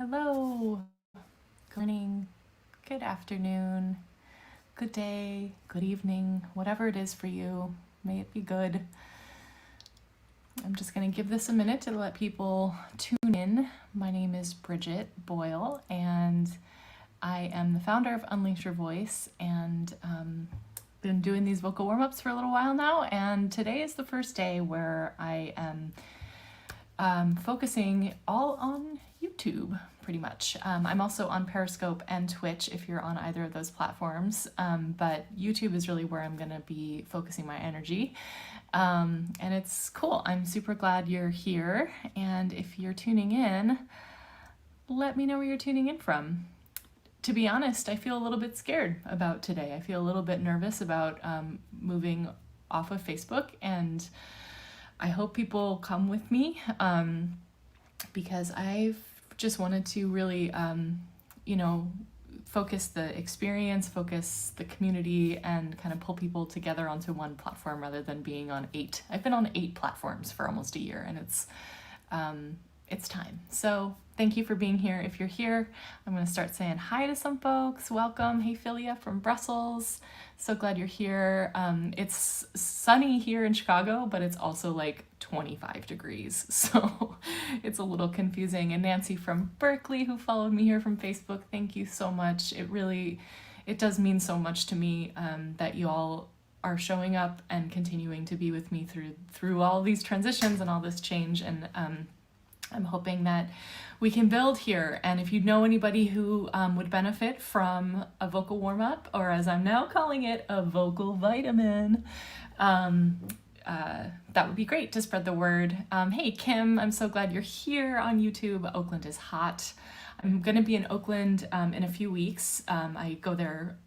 Hello, good morning, good afternoon, good day, good evening, whatever it is for you, may it be good. I'm just going to give this a minute to let people tune in. My name is Briget Boyle, and I am the founder of Unleash Your Voice, and been doing these vocal warm-ups for a little while now, and today is the first day where I am focusing all on YouTube, pretty much. I'm also on Periscope and Twitch if you're on either of those platforms, but YouTube is really where I'm going to be focusing my energy. And it's cool. I'm super glad you're here, and if you're tuning in, let me know where you're tuning in from. To be honest, I feel a little bit scared about today. I feel a little bit nervous about moving off of Facebook, and I hope people come with me because I've just wanted to really, focus the experience, focus the community, and kind of pull people together onto one platform rather than being on 8. I've been on 8 platforms for almost a year, and it's time. So thank you for being here. If you're here, I'm going to start saying hi to some folks. Welcome. Hey, Philia from Brussels. So glad you're here. It's sunny here in Chicago, but it's also like 25 degrees. So it's a little confusing. And Nancy from Berkeley, who followed me here from Facebook, thank you so much. It does mean so much to me that you all are showing up and continuing to be with me through all these transitions and all this change. And I'm hoping that we can build here. And if you know anybody who would benefit from a vocal warm-up, or as I'm now calling it, a vocal vitamin, that would be great to spread the word. Hey, Kim, I'm so glad you're here on YouTube. Oakland is hot. I'm going to be in Oakland in a few weeks. I go there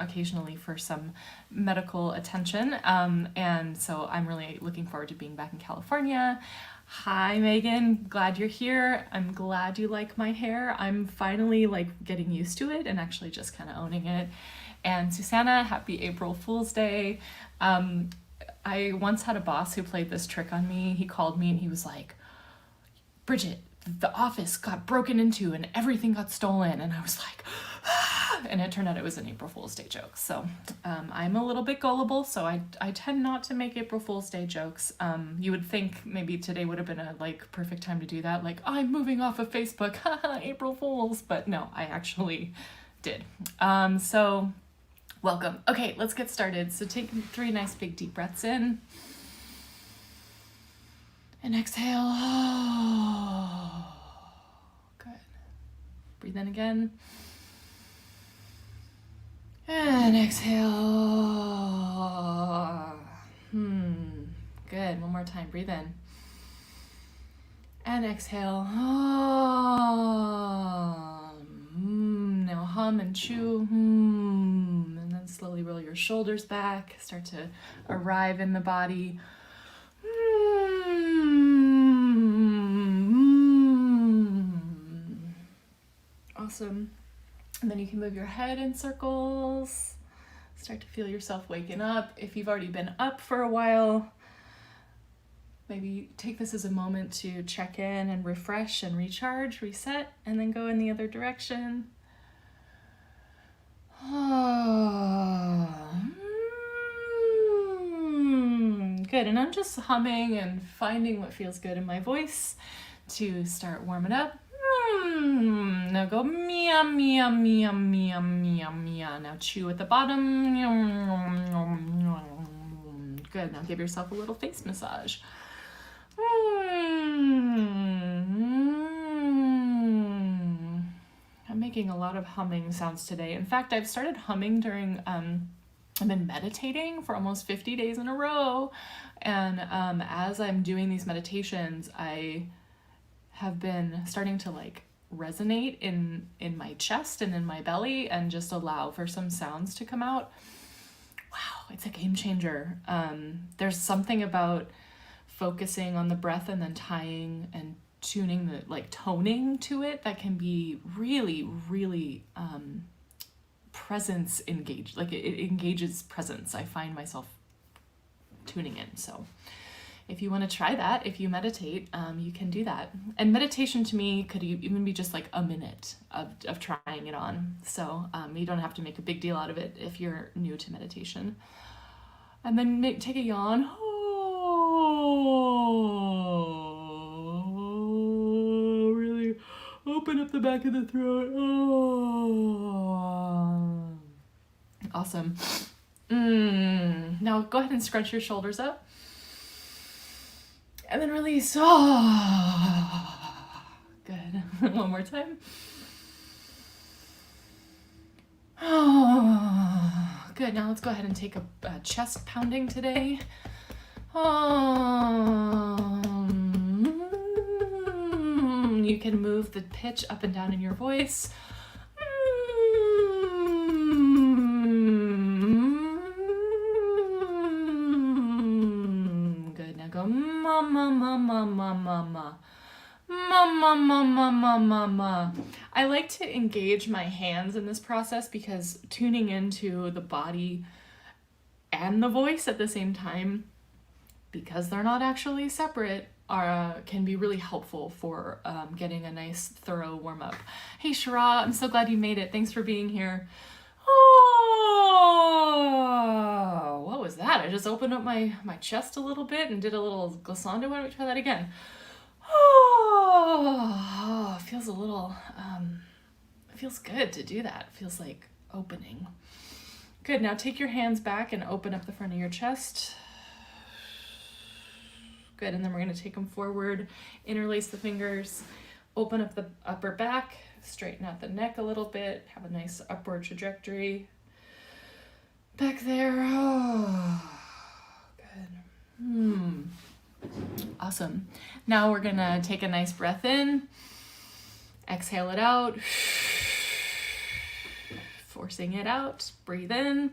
occasionally for some medical attention. And so I'm really looking forward to being back in California. Hi, Megan. Glad you're here. I'm glad you like my hair. I'm finally getting used to it and actually just kind of owning it. And Susanna, happy April Fool's Day. I once had a boss who played this trick on me. He called me and he was like, Briget, the office got broken into and everything got stolen. And I was like, and it turned out it was an April Fool's Day joke. So I'm a little bit gullible, so I tend not to make April Fool's Day jokes. You would think maybe today would have been a perfect time to do that, I'm moving off of Facebook, haha, April Fools, but no, I actually did. So welcome. Okay, let's get started. So take 3 nice big deep breaths in and exhale. Good. Breathe in again. And exhale. Good. One more time. Breathe in. And exhale. Now hum and chew. And then slowly roll your shoulders back. Start to arrive in the body. Awesome. And then you can move your head in circles. Start to feel yourself waking up. If you've already been up for a while, maybe take this as a moment to check in and refresh and recharge, reset, and then go in the other direction. Good, and I'm just humming and finding what feels good in my voice to start warming up. Now go meow, meow, meow, meow, meow, meow. Now chew at the bottom. Good, now give yourself a little face massage. I'm making a lot of humming sounds today. In fact, I've started humming during, I've been meditating for almost 50 days in a row. And as I'm doing these meditations, I have been starting to resonate in my chest and in my belly and just allow for some sounds to come out. Wow, it's a game changer. There's something about focusing on the breath and then tying and tuning the toning to it that can be really, really presence engaged. It engages presence. I find myself tuning in. So if you want to try that, if you meditate, you can do that. And meditation to me could even be just like a minute of trying it on. So you don't have to make a big deal out of it if you're new to meditation. And then take a yawn. Oh, really open up the back of the throat. Oh. Awesome. Now go ahead and scrunch your shoulders up. And then release. Oh, good. One more time. Oh, good. Now let's go ahead and take a chest pounding today. You can move the pitch up and down in your voice. Good. Now go ma ma ma ma ma ma ma. Ma ma ma ma ma ma ma. I like to engage my hands in this process because tuning into the body and the voice at the same time, because they're not actually separate, can be really helpful for getting a nice thorough warm-up. Hey Shara, I'm so glad you made it. Thanks for being here. Oh, what was that? I just opened up my chest a little bit and did a little glissando. Why don't we try that again? Oh, it feels a little, it feels good to do that. It feels like opening. Good, now take your hands back and open up the front of your chest. Good, and then we're gonna take them forward, interlace the fingers, open up the upper back, straighten out the neck a little bit, have a nice upward trajectory. Back there, oh, good. Awesome. Now we're gonna take a nice breath in, exhale it out, forcing it out, breathe in,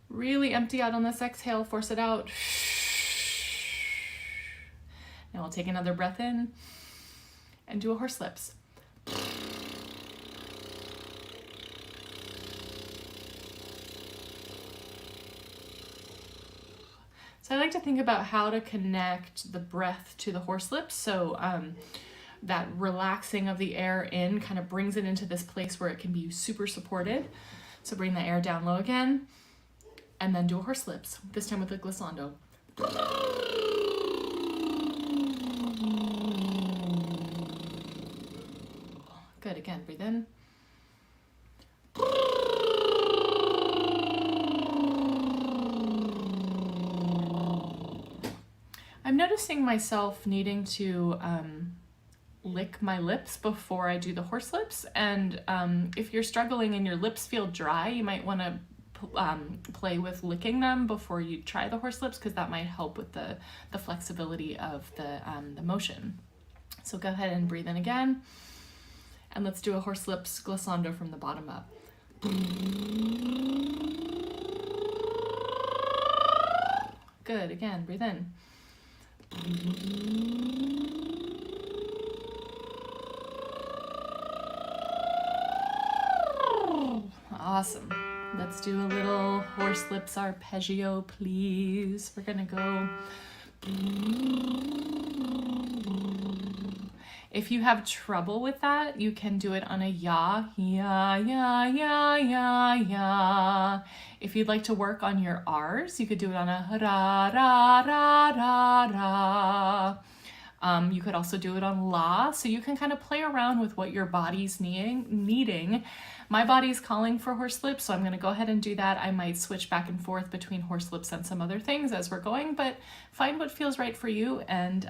really empty out on this exhale, force it out. Now we'll take another breath in and do a horse lips. So I like to think about how to connect the breath to the horse lips. So that relaxing of the air in kind of brings it into this place where it can be super supported. So bring the air down low again and then do a horse lips, this time with a glissando. Good, again, breathe in. I'm noticing myself needing to lick my lips before I do the horse lips, and if you're struggling and your lips feel dry, you might want to play with licking them before you try the horse lips, because that might help with the flexibility of the motion. So go ahead and breathe in again, and let's do a horse lips glissando from the bottom up. Good, again, breathe in. Awesome. Let's do a little horse lips arpeggio, please. We're gonna go. If you have trouble with that, you can do it on a ya, ya, ya, ya, ya, ya. If you'd like to work on your R's, you could do it on a ra, ra, ra, ra, ra. You could also do it on la, so you can kind of play around with what your body's needing. My body's calling for horse lips, so I'm going to go ahead and do that. I might switch back and forth between horse lips and some other things as we're going, but find what feels right for you and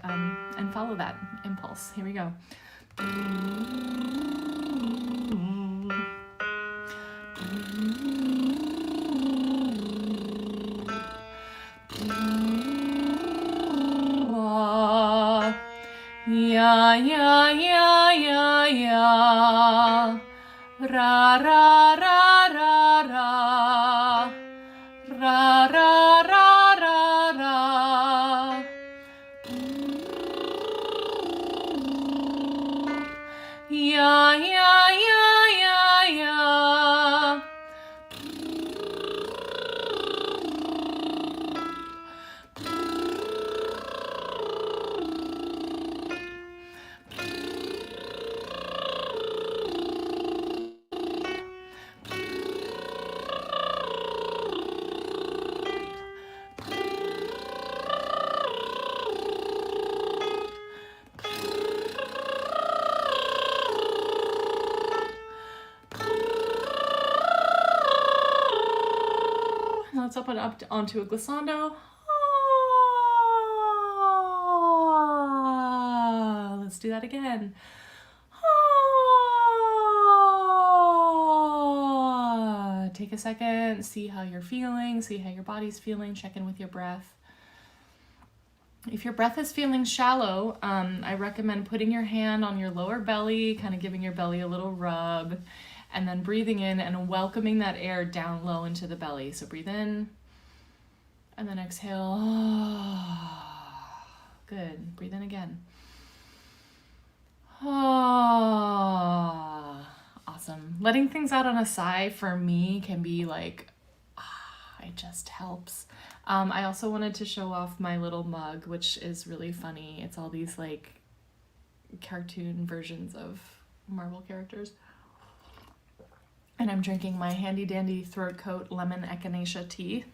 follow that impulse. Here we go. Ya, ya, ya, ya, ya. Ra, ra, ra, ra, ra. Ra, ra, ra, ra, ra. Ya, ya, ya, ya, ya. up and up onto a glissando. Let's do that again. Take a second, see how you're feeling, see how your body's feeling, check in with your breath. If your breath is feeling shallow, I recommend putting your hand on your lower belly, kind of giving your belly a little rub, and then breathing in and welcoming that air down low into the belly. So breathe in, and then exhale. Good. Breathe in again. Awesome. Letting things out on a sigh for me can be like, it just helps. I also wanted to show off my little mug, which is really funny. It's all these like cartoon versions of Marvel characters. And I'm drinking my handy dandy throat coat lemon echinacea tea,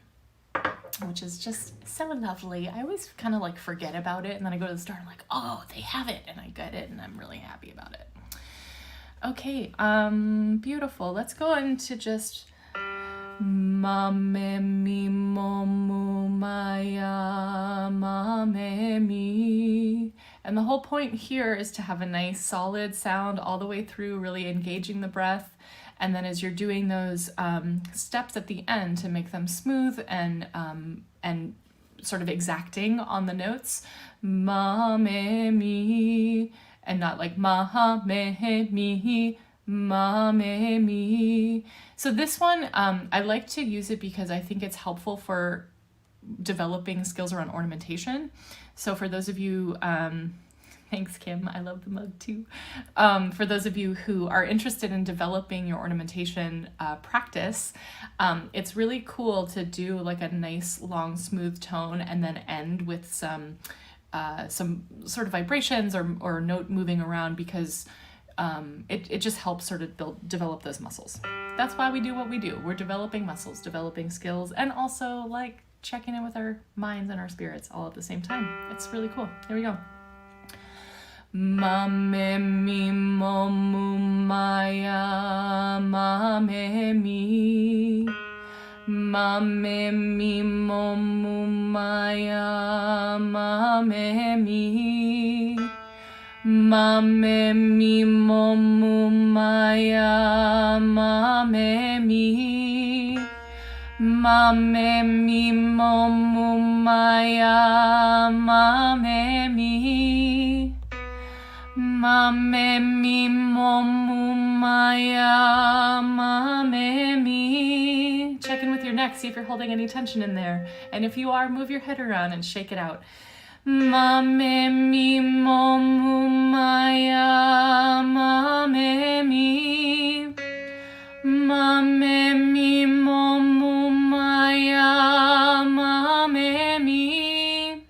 which is just so lovely. I always kind of like forget about it, and then I go to the store and I'm like, oh, they have it, and I get it, and I'm really happy about it. Okay, beautiful. Let's go into just mame mi momu maya mame mi. And the whole point here is to have a nice solid sound all the way through, really engaging the breath. And then as you're doing those steps at the end to make them smooth and sort of exacting on the notes, ma me mi, and not like ma me mi, ma me mi. So this one, I like to use it because I think it's helpful for developing skills around ornamentation. So for those of you, thanks, Kim. I love the mug too. For those of you who are interested in developing your ornamentation practice, it's really cool to do like a nice long smooth tone and then end with some sort of vibrations or note moving around, because it just helps sort of develop those muscles. That's why we do what we do. We're developing muscles, developing skills, and also like checking in with our minds and our spirits all at the same time. It's really cool. Here we go. Mame mi momu maya mame mi. Mame mi momu maya mame mi. Mame mi momu maya mame mi. Mame mi momu maya mame mi. Mame mi momu maya mame mi. Check in with your neck, see if you're holding any tension in there. And if you are, move your head around and shake it out. Mame mi momu maya mame mi. Mame mi momu maya mame mi.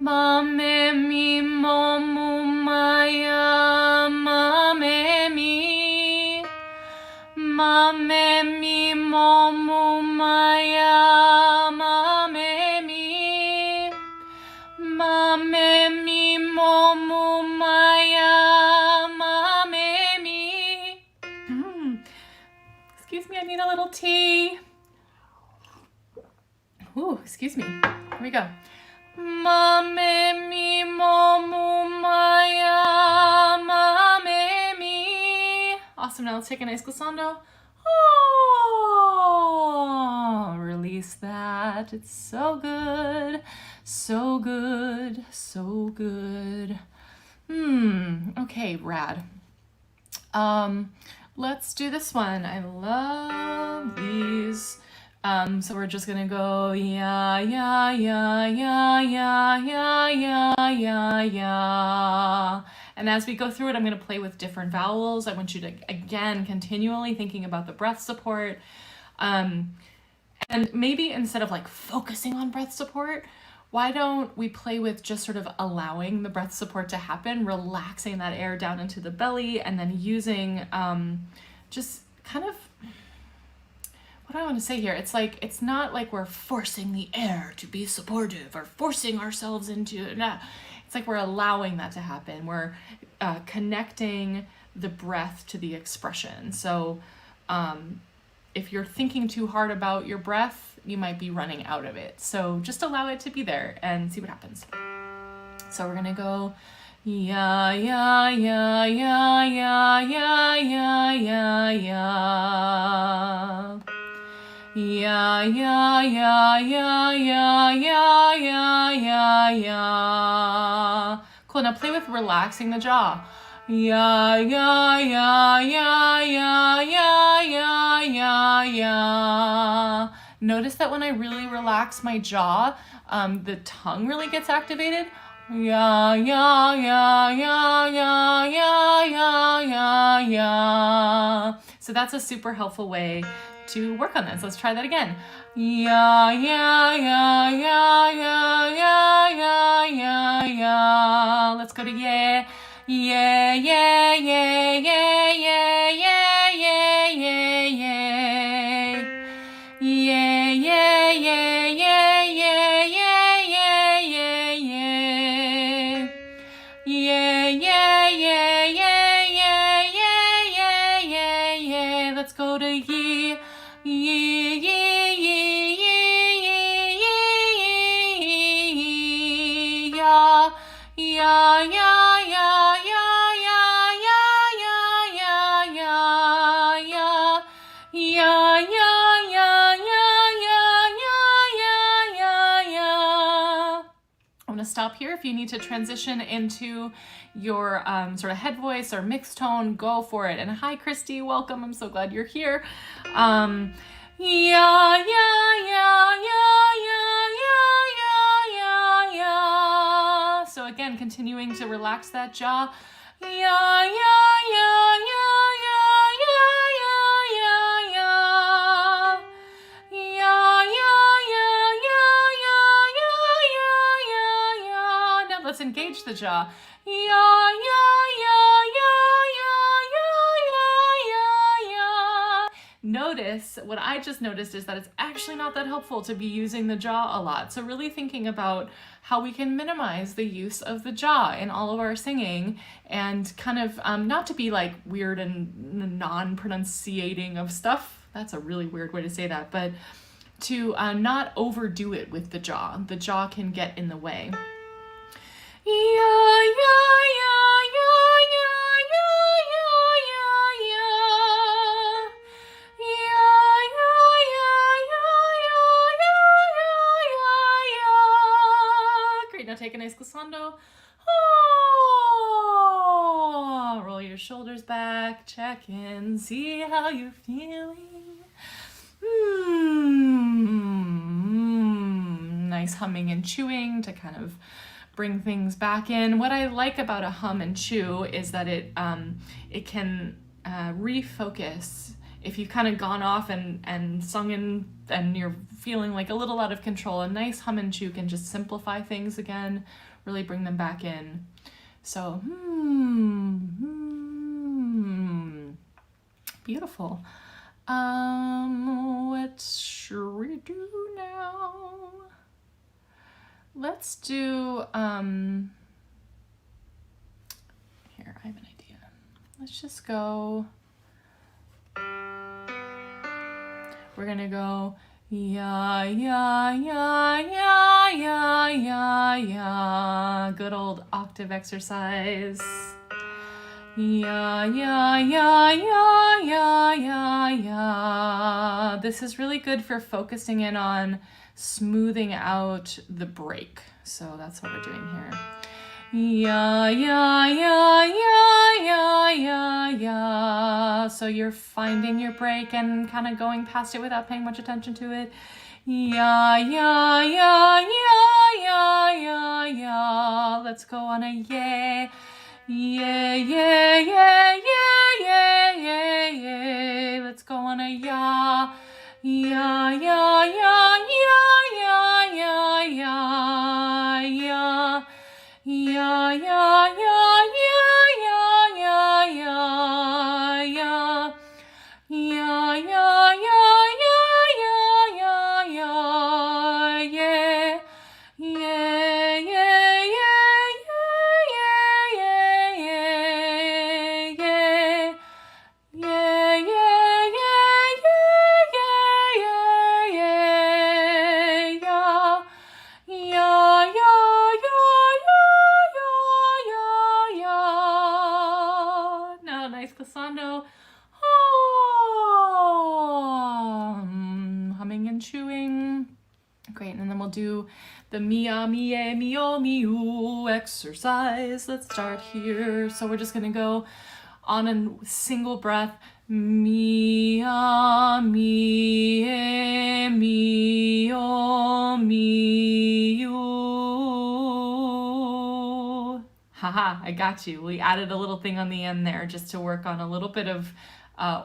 Mame mi momu maya mame mi. Mame mi momu maya mame mi. Mame mi momu maya mame mi. Excuse me, I need a little tea. Ooh, excuse me. Here we go. Mame mi momu maya mame mi. Awesome, now let's take a nice glissando. Oh, release that. It's so good. So good. So good. Okay, rad. Let's do this one. I love these. So we're just gonna go ya ya ya ya ya ya ya ya ya. And as we go through it, I'm gonna play with different vowels. I want you to, again, continually thinking about the breath support. And maybe instead of like focusing on breath support, why don't we play with just sort of allowing the breath support to happen, relaxing that air down into the belly, and then using just kind of, what do I want to say here? It's like, it's not like we're forcing the air to be supportive or forcing ourselves into, it's like we're allowing that to happen. We're connecting the breath to the expression. So if you're thinking too hard about your breath, you might be running out of it. So just allow it to be there and see what happens. So we're gonna go ya ya ya ya ya ya ya ya ya. Ya ya ya ya ya ya ya ya ya. Cool, now play with relaxing the jaw. Ya ya ya ya ya ya ya ya ya. Notice that when I really relax my jaw, the tongue really gets activated. Ya ya ya ya ya ya ya ya ya. So that's a super helpful way to work on this. Let's try that again. Ya ya ya ya ya ya ya ya ya. Let's go to yeah. Yeah yeah yeah yeah yeah yeah yeah yeah yeah. Yeah yeah yeah yeah yeah yeah yeah yeah yeah. Yeah yeah yeah yeah yeah yeah yeah yeah yeah. Let's go to yeah. Yeah yeah yeah yeah yeah yeah yeah yeah yeah stop here. If you need to transition into your sort of head voice or mixed tone, go for it. And hi, Christy, welcome. I'm so glad you're here. Yeah, yeah, yeah, yeah, yeah, yeah, yeah, yeah. So again, continuing to relax that jaw. Yeah, yeah, yeah, yeah, yeah, yeah, yeah, yeah, yeah. Yeah, yeah, yeah, yeah, yeah, yeah, yeah, yeah. Now let's engage the jaw. Yeah, yeah, yeah, yeah, yeah, yeah, yeah, yeah, yeah. Notice, what I just noticed is that it's actually not that helpful to be using the jaw a lot. So really thinking about how we can minimize the use of the jaw in all of our singing, and kind of not to be like weird and non-pronunciating of stuff. That's a really weird way to say that, but to not overdo it with the jaw. The jaw can get in the way. Yeah, yeah, yeah, yeah, yeah, yeah, yeah, yeah. Yeah, yeah, yeah, yeah, yeah, yeah, yeah, yeah. Great, now take a nice glissando. Oh, roll your shoulders back, check in, see how you're feeling. Nice humming and chewing to kind of bring things back in. What I like about a hum and chew is that it can refocus. If you've kind of gone off and sung in and you're feeling like a little out of control, a nice hum and chew can just simplify things again, really bring them back in. So, beautiful. What should we do now? Let's do, here, I have an idea. Let's just go, we're gonna go, yeah, yeah, yeah, yeah, yeah, yeah, yeah. Good old octave exercise. Yeah, yeah, yeah, yeah, yeah, yeah, yeah. This is really good for focusing in on smoothing out the break. So that's what we're doing here. Yeah, yeah, yeah, yeah, yeah, yeah, yeah. So you're finding your break and kind of going past it without paying much attention to it. Yeah, yeah, yeah, yeah, yeah, yeah, yeah. Let's go on a yeah. Yeah, yeah, yeah, yeah, yeah, yeah, yeah. Let's go on a yeah. Yeah, yeah, yeah, yeah, yeah, yeah, yeah, yeah. Yeah, yeah, yeah, yeah, yeah, yeah, yeah, yeah. Yeah, yeah, yeah, yeah, yeah, yeah, yeah, yeah. Yeah, yeah, yeah, yeah, yeah, yeah, yeah. Yeah, yeah, yeah, yeah, yeah, yeah, do the mia, mie, mio, miu exercise. Let's start here. So we're just gonna go on a single breath. Mia, mie, mio, miu. Haha, I got you. We added a little thing on the end there just to work on a little bit of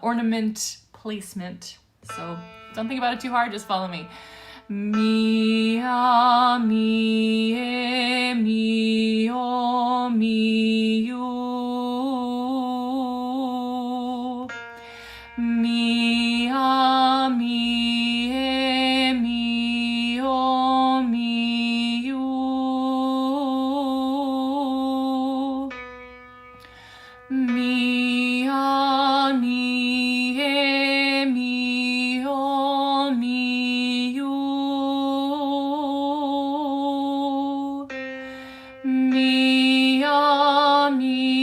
ornament placement. So don't think about it too hard, just follow me. Mia, mie, mio, miu. Mia, mie, mio, miu. Mia, mie, mio, miu. Mia, mie,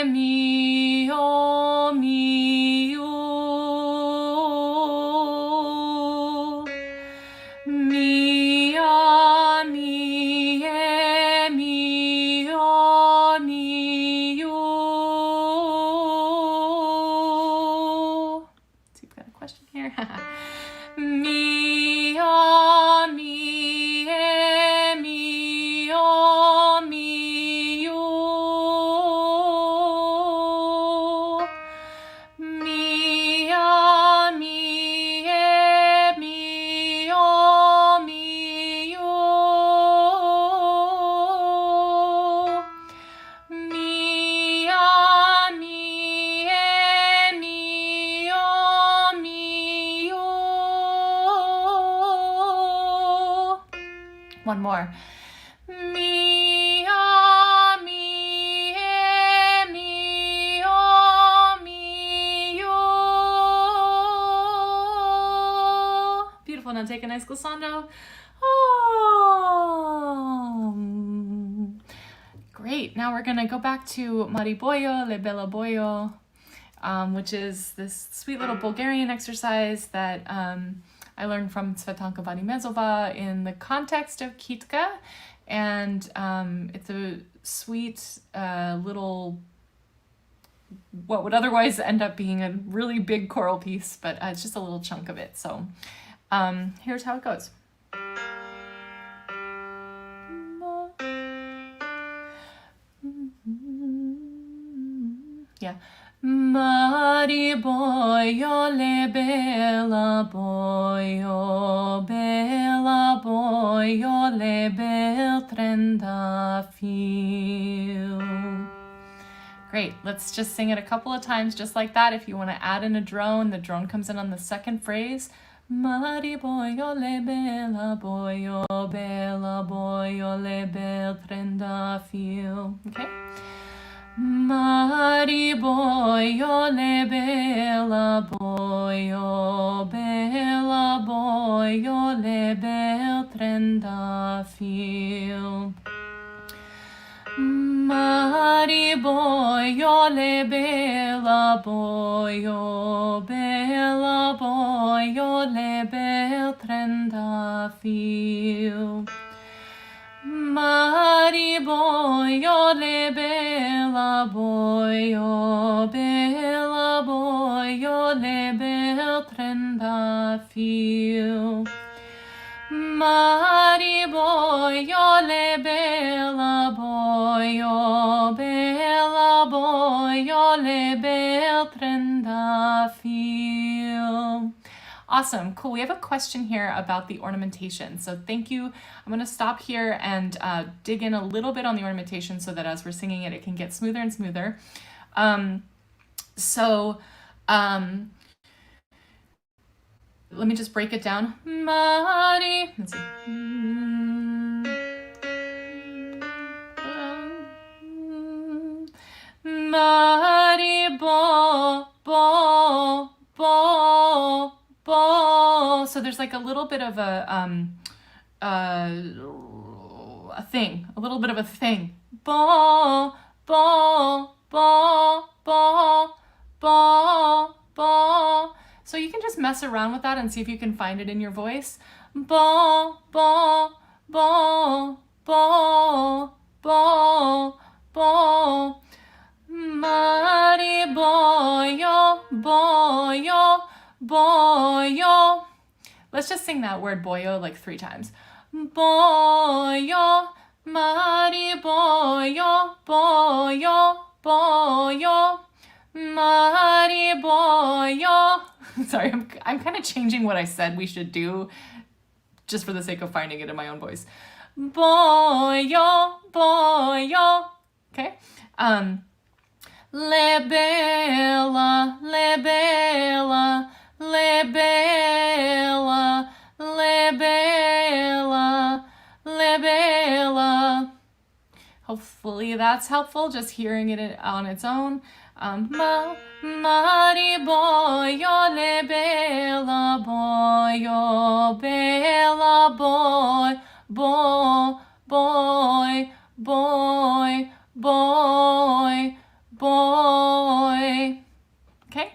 mio, miu. Mia, mie, mio, miu. See if we got a question here. Mia, mie, mio, miu. Mia, mie, mio, miu. Mia, mie, mio, miu. One more. Mia, mie, mio, miu. Beautiful. Now take a nice glissando. Oh. Great. Now we're going to go back to Mŭri bojo, bela bojo, which is this sweet little Bulgarian exercise that I learned from Cvetanka Vadimezova in the context of Kitka. And it's a sweet little, what would otherwise end up being a really big choral piece, but it's just a little chunk of it. So here's how it goes. Yeah. Mŭri bojo, bela bojo, bela bojo, bel trendafil. Great, let's just sing it a couple of times just like that. If you want to add in a drone, the drone comes in on the second phrase. Mŭri bojo, bela bojo, bela bojo, bel trendafil. Okay? Mŭri bojo, bela bojo, bela bojo, bel trendafil. Mŭri bojo, bela bojo, bela bojo, bel trendafil. Mŭri bojo, bela bojo, bela bojo, bel trendafil. Mŭri bojo, bela bojo, bela bojo, bel trendafil. Awesome, cool. We have a question here about the ornamentation. So thank you. I'm going to stop here and dig in a little bit on the ornamentation so that as we're singing it, it can get smoother and smoother. Let me just break it down. Mŭri. Let's see. Mŭri bo, bo, bo, bo. So there's like a little bit of a thing, a little bit of a thing. Bo, bo, bo, bo, bo, bo. So you can just mess around with that and see if you can find it in your voice. bo, bo, bo, bo, bo, bo. Mari bojo, bojo, bojo. Let's just sing that word bojo like 3 times. Bojo, mari bojo, bojo, bojo, mari bojo. Sorry, I'm kind of changing what I said we should do just for the sake of finding it in my own voice. Bojo, bojo. Okay. Le bela, le bela, le bela, le bela, le bela. Hopefully that's helpful, just hearing it on its own. Mari bojo, le bela, bojo, bela, boy, boy, boy, boy, boy, boy. Okay,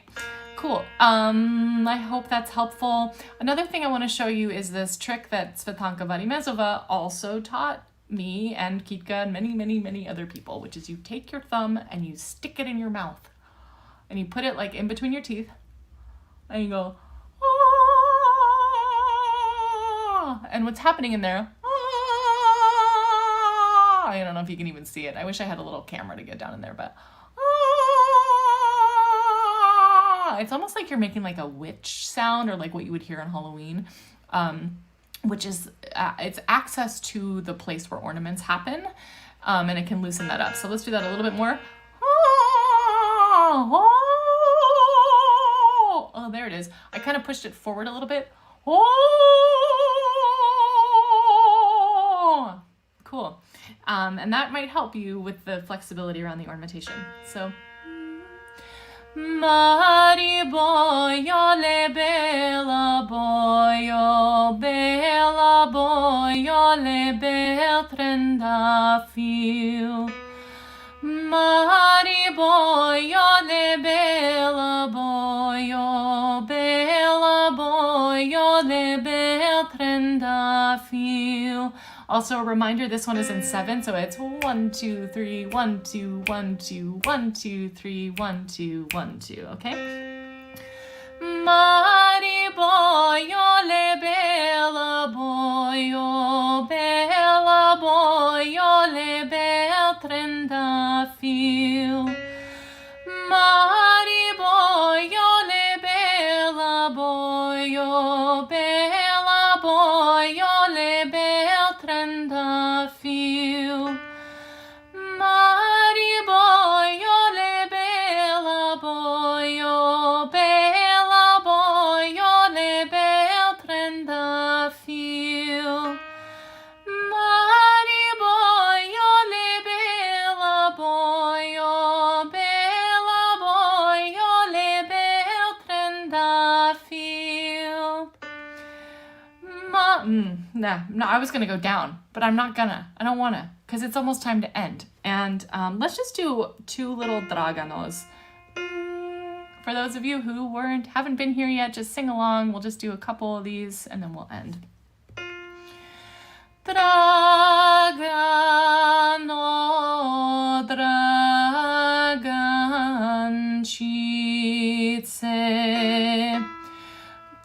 cool. I hope that's helpful. Another thing I want to show you is this trick that Svetanka Varimezova also taught me and Kitka and many other people, which is you take your thumb and you stick it in your mouth and you put it like in between your teeth and you go, ah, and what's happening in there, ah, I don't know if you can even see it. I wish I had a little camera to get down in there, but it's almost like you're making like a witch sound, or like what you would hear on Halloween, which is it's access to the place where ornaments happen, and it can loosen that up. So let's do that a little bit more. Oh, there it is. I kind of pushed it forward a little bit. Cool. And that might help you with the flexibility around the ornamentation. So Mari bojo, le bela, bojo, bela, bojo, le bel trendafil. Mari bojo, le bela, bojo, bela, bojo, le bel trendafil. Also a reminder, this one is in 7, so it's 1, 2, 3, 1, 2, 1, 2, 1, 2, 3, 1, 2, 1, 2, okay? Mari bojo, le bela, bojo, bela, bojo, le bel trendafil. Mari bojo, le bela, bojo, bela, bojo, le bel trendafil. Mari bojo, le bela, bojo, bela, bojo, le bel trendafil. Mari bojo, le bela, bojo, bela, bojo, le bel trendafil. No, I was gonna go down, but I'm not gonna. I don't wanna, because it's almost time to end. And let's just do 2 little draganos. For those of you who haven't been here yet, just sing along. We'll just do a couple of these and then we'll end. Dragano Dragančice.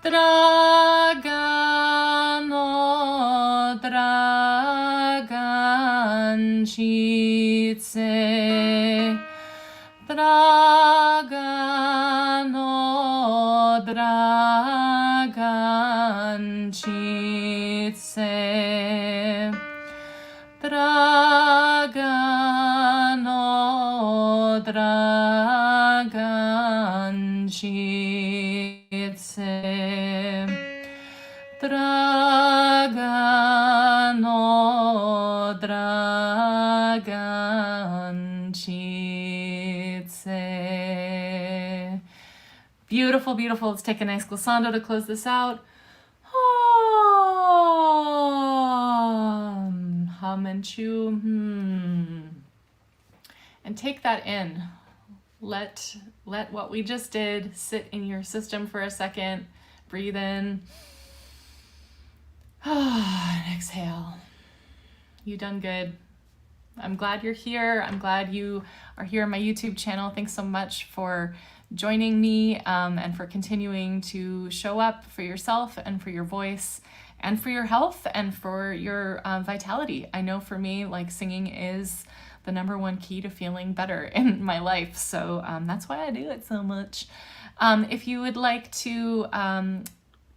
Dragano Dragančice. Dragano Dragančice. Dragano Dragančice. Dragano Dragančice. Beautiful, beautiful. Let's take a nice glissando to close this out. Hum and chew. And take that in. Let what we just did sit in your system for a second. Breathe in. And exhale. You done good. I'm glad you're here. I'm glad you are here on my YouTube channel. Thanks so much for joining me and for continuing to show up for yourself and for your voice and for your health and for your vitality. I know for me, like, singing is the #1 key to feeling better in my life. So that's why I do it so much. If you would like to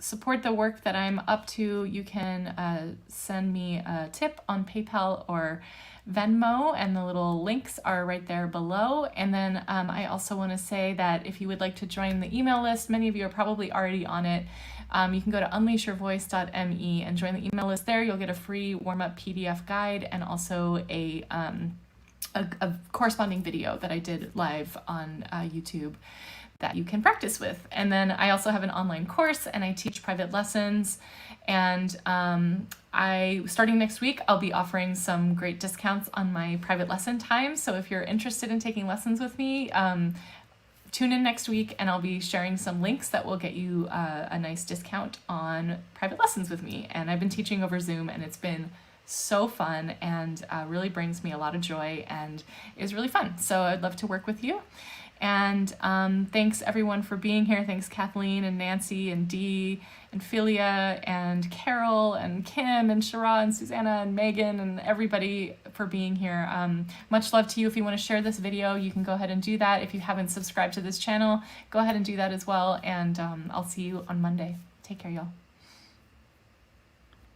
support the work that I'm up to, you can send me a tip on PayPal or Venmo, and the little links are right there below. And then I also want to say that if you would like to join the email list, many of you are probably already on it. You can go to unleashyourvoice.me and join the email list there. You'll get a free warm-up PDF guide and also a corresponding video that I did live on YouTube that you can practice with. And then I also have an online course and I teach private lessons. And starting next week, I'll be offering some great discounts on my private lesson time. So if you're interested in taking lessons with me, tune in next week and I'll be sharing some links that will get you a nice discount on private lessons with me. And I've been teaching over Zoom and it's been so fun and really brings me a lot of joy and is really fun. So I'd love to work with you. And thanks everyone for being here. Thanks Kathleen and Nancy and Dee and Philia and Carol and Kim and Shara and Susanna and Megan and everybody for being here. Much love to you. If you want to share this video, you can go ahead and do that. If you haven't subscribed to this channel, go ahead and do that as well. And I'll see you on Monday. Take care, y'all.